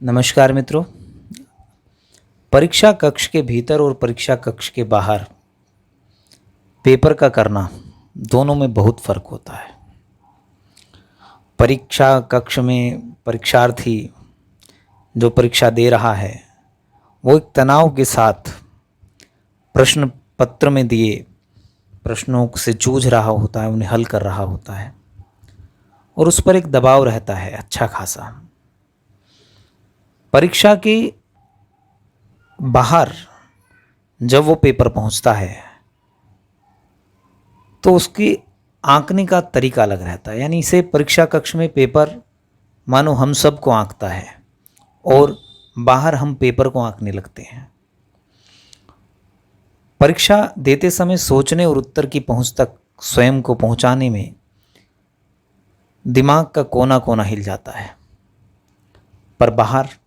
नमस्कार मित्रों। परीक्षा कक्ष के भीतर और परीक्षा कक्ष के बाहर पेपर का करना दोनों में बहुत फ़र्क होता है। परीक्षा कक्ष में परीक्षार्थी जो परीक्षा दे रहा है वो एक तनाव के साथ प्रश्न पत्र में दिए प्रश्नों से जूझ रहा होता है, उन्हें हल कर रहा होता है और उस पर एक दबाव रहता है अच्छा खासा। परीक्षा के बाहर जब वो पेपर पहुंचता है तो उसकी आंकने का तरीका अलग रहता है। यानी इसे परीक्षा कक्ष में पेपर मानो हम सब को आंकता है और बाहर हम पेपर को आंकने लगते हैं। परीक्षा देते समय सोचने और उत्तर की पहुंच तक स्वयं को पहुंचाने में दिमाग का कोना कोना हिल जाता है, पर बाहर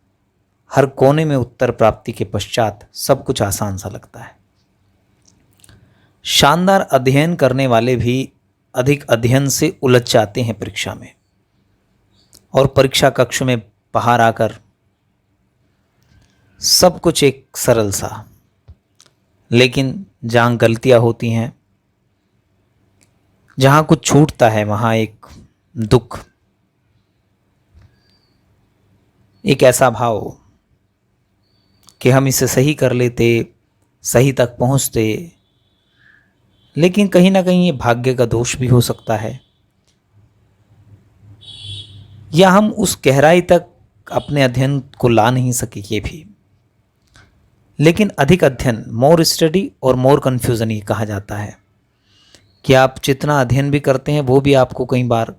हर कोने में उत्तर प्राप्ति के पश्चात सब कुछ आसान सा लगता है। शानदार अध्ययन करने वाले भी अधिक अध्ययन से उलझ जाते हैं परीक्षा में, और परीक्षा कक्ष में बाहर आकर सब कुछ एक सरल सा, लेकिन जहाँ गलतियाँ होती हैं, जहाँ कुछ छूटता है, वहाँ एक दुख, एक ऐसा भाव कि हम इसे सही कर लेते, सही तक पहुँचते, लेकिन कहीं ना कहीं ये भाग्य का दोष भी हो सकता है, या हम उस गहराई तक अपने अध्ययन को ला नहीं सके ये भी। लेकिन अधिक अध्ययन, मोर स्टडी और मोर कन्फ्यूज़न ये कहा जाता है कि आप जितना अध्ययन भी करते हैं वो भी आपको कई बार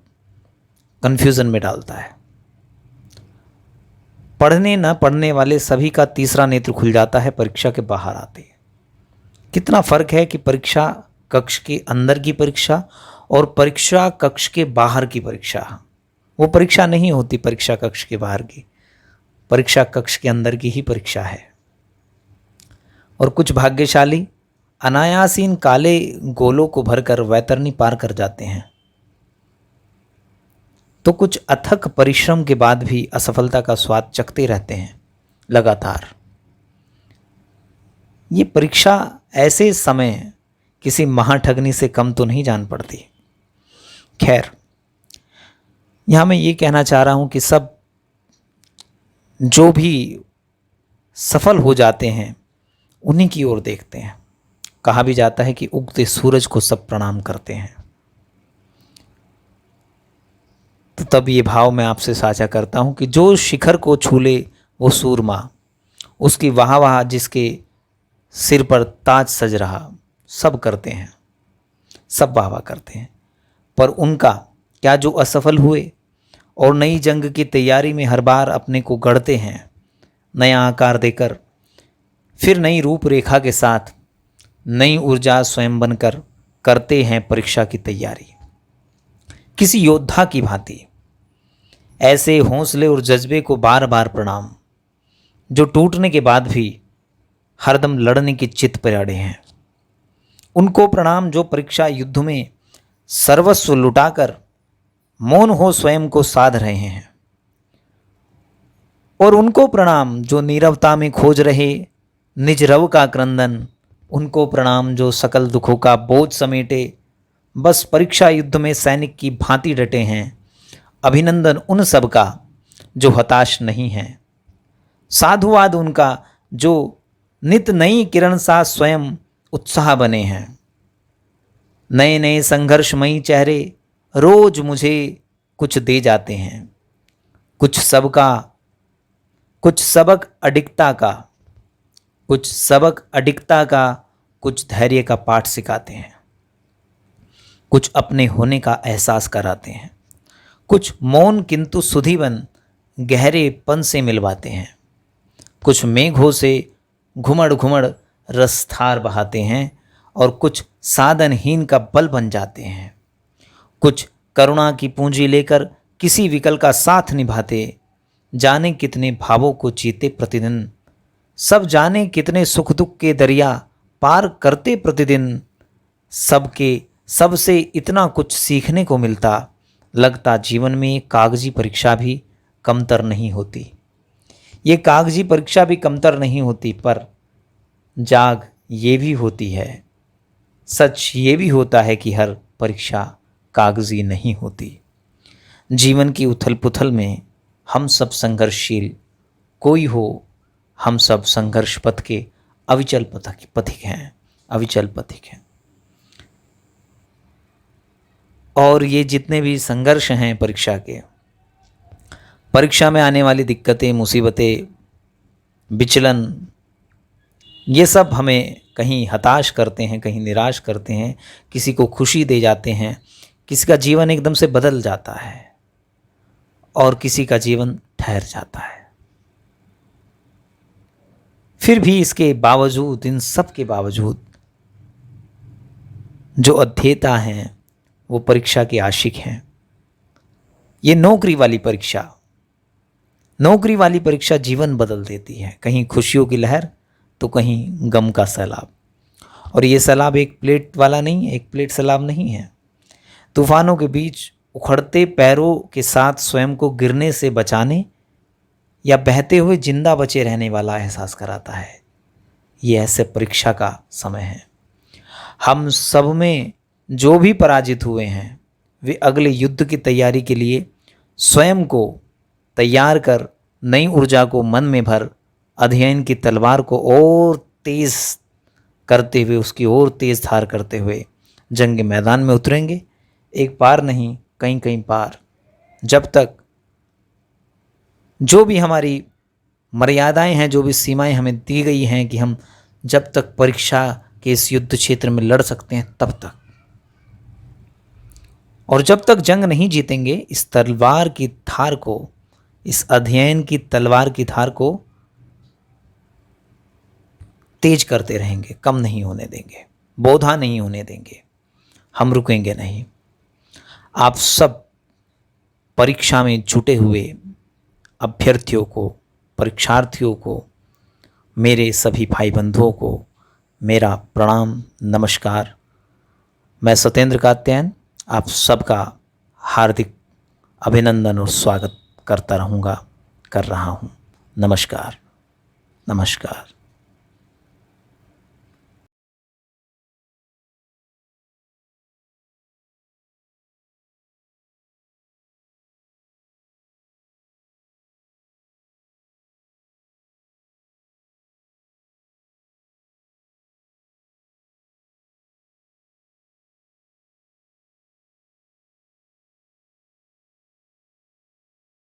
कन्फ्यूज़न में डालता है। पढ़ने न पढ़ने वाले सभी का तीसरा नेत्र खुल जाता है परीक्षा के बाहर आते। कितना फ़र्क है कि परीक्षा कक्ष के अंदर की परीक्षा और परीक्षा कक्ष के बाहर की परीक्षा। वो परीक्षा नहीं होती परीक्षा कक्ष के बाहर की, परीक्षा कक्ष के अंदर की ही परीक्षा है। और कुछ भाग्यशाली अनायास इन काले गोलों को भरकर वैतरणी पार कर जाते हैं, तो कुछ अथक परिश्रम के बाद भी असफलता का स्वाद चखते रहते हैं लगातार। ये परीक्षा ऐसे समय किसी महाठगनी से कम तो नहीं जान पड़ती। खैर, यहाँ मैं ये कहना चाह रहा हूँ कि सब जो भी सफल हो जाते हैं उन्हीं की ओर देखते हैं। कहा भी जाता है कि उगते सूरज को सब प्रणाम करते हैं। तो तब ये भाव मैं आपसे साझा करता हूँ कि जो शिखर को छू ले वो सूरमा, उसकी वाह वाह जिसके सिर पर ताज सज रहा, सब करते हैं, सब वाह वाह करते हैं। पर उनका क्या जो असफल हुए और नई जंग की तैयारी में हर बार अपने को गढ़ते हैं, नया आकार देकर, फिर नई रूपरेखा के साथ नई ऊर्जा स्वयं बनकर करते हैं परीक्षा की तैयारी किसी योद्धा की भांति। ऐसे हौसले और जज्बे को बार बार प्रणाम, जो टूटने के बाद भी हरदम लड़ने की चित पर अड़े हैं। उनको प्रणाम जो परीक्षा युद्ध में सर्वस्व लुटाकर मौन हो स्वयं को साध रहे हैं। और उनको प्रणाम जो नीरवता में खोज रहे निज रव का क्रंदन। उनको प्रणाम जो सकल दुखों का बोझ समेटे बस परीक्षा युद्ध में सैनिक की भांति डटे हैं। अभिनंदन उन सब का जो हताश नहीं हैं। साधुवाद उनका जो नित नई किरण सा स्वयं उत्साह बने हैं। नए नए संघर्षमयी चेहरे रोज मुझे कुछ दे जाते हैं। कुछ सबक अडिगता का, कुछ धैर्य का पाठ सिखाते हैं। कुछ अपने होने का एहसास कराते हैं। कुछ मौन किंतु सुधीवन गहरेपन से मिलवाते हैं। कुछ मेघों से घुमड़ घुमड़ रसधार बहाते हैं और कुछ साधनहीन का बल बन जाते हैं। कुछ करुणा की पूंजी लेकर किसी विकल का साथ निभाते, जाने कितने भावों को जीते प्रतिदिन, सब जाने कितने सुख दुख के दरिया पार करते प्रतिदिन। सबसे इतना कुछ सीखने को मिलता, लगता जीवन में कागजी परीक्षा भी कमतर नहीं होती। ये कागजी परीक्षा भी कमतर नहीं होती, पर जाग ये भी होती है, सच ये भी होता है कि हर परीक्षा कागजी नहीं होती। जीवन की उथल पुथल में हम सब संघर्षशील, कोई हो, हम सब संघर्ष पथ के अविचल पथिक हैं, अविचल पथिक हैं। और ये जितने भी संघर्ष हैं परीक्षा के, परीक्षा में आने वाली दिक्कतें, मुसीबतें, विचलन, ये सब हमें कहीं हताश करते हैं, कहीं निराश करते हैं, किसी को खुशी दे जाते हैं, किसी का जीवन एकदम से बदल जाता है और किसी का जीवन ठहर जाता है। फिर भी इसके बावजूद, इन सब के बावजूद जो अध्येता हैं वो परीक्षा के आशिक हैं। ये नौकरी वाली परीक्षा जीवन बदल देती है, कहीं खुशियों की लहर तो कहीं गम का सैलाब। और ये सैलाब एक प्लेट वाला नहीं है, एक प्लेट सैलाब नहीं है। तूफानों के बीच उखड़ते पैरों के साथ स्वयं को गिरने से बचाने या बहते हुए जिंदा बचे रहने वाला एहसास कराता है। ये ऐसे परीक्षा का समय है। हम सब में जो भी पराजित हुए हैं वे अगले युद्ध की तैयारी के लिए स्वयं को तैयार कर, नई ऊर्जा को मन में भर, अध्ययन की तलवार को और तेज करते हुए, उसकी ओर तेज धार करते हुए जंग के मैदान में उतरेंगे। एक पार नहीं, कहीं कहीं पार। जब तक जो भी हमारी मर्यादाएं हैं, जो भी सीमाएं हमें दी गई हैं कि हम जब तक परीक्षा के इस युद्ध क्षेत्र में लड़ सकते हैं तब तक, और जब तक जंग नहीं जीतेंगे, इस तलवार की धार को, इस अध्ययन की तलवार की धार को तेज करते रहेंगे, कम नहीं होने देंगे, बोधा नहीं होने देंगे, हम रुकेंगे नहीं। आप सब परीक्षा में जुटे हुए अभ्यर्थियों को, परीक्षार्थियों को, मेरे सभी भाई बंधुओं को मेरा प्रणाम, नमस्कार। मैं सत्येंद्र कात्यायन आप सबका हार्दिक अभिनंदन और स्वागत करता रहूँगा, कर रहा हूँ। नमस्कार, नमस्कार।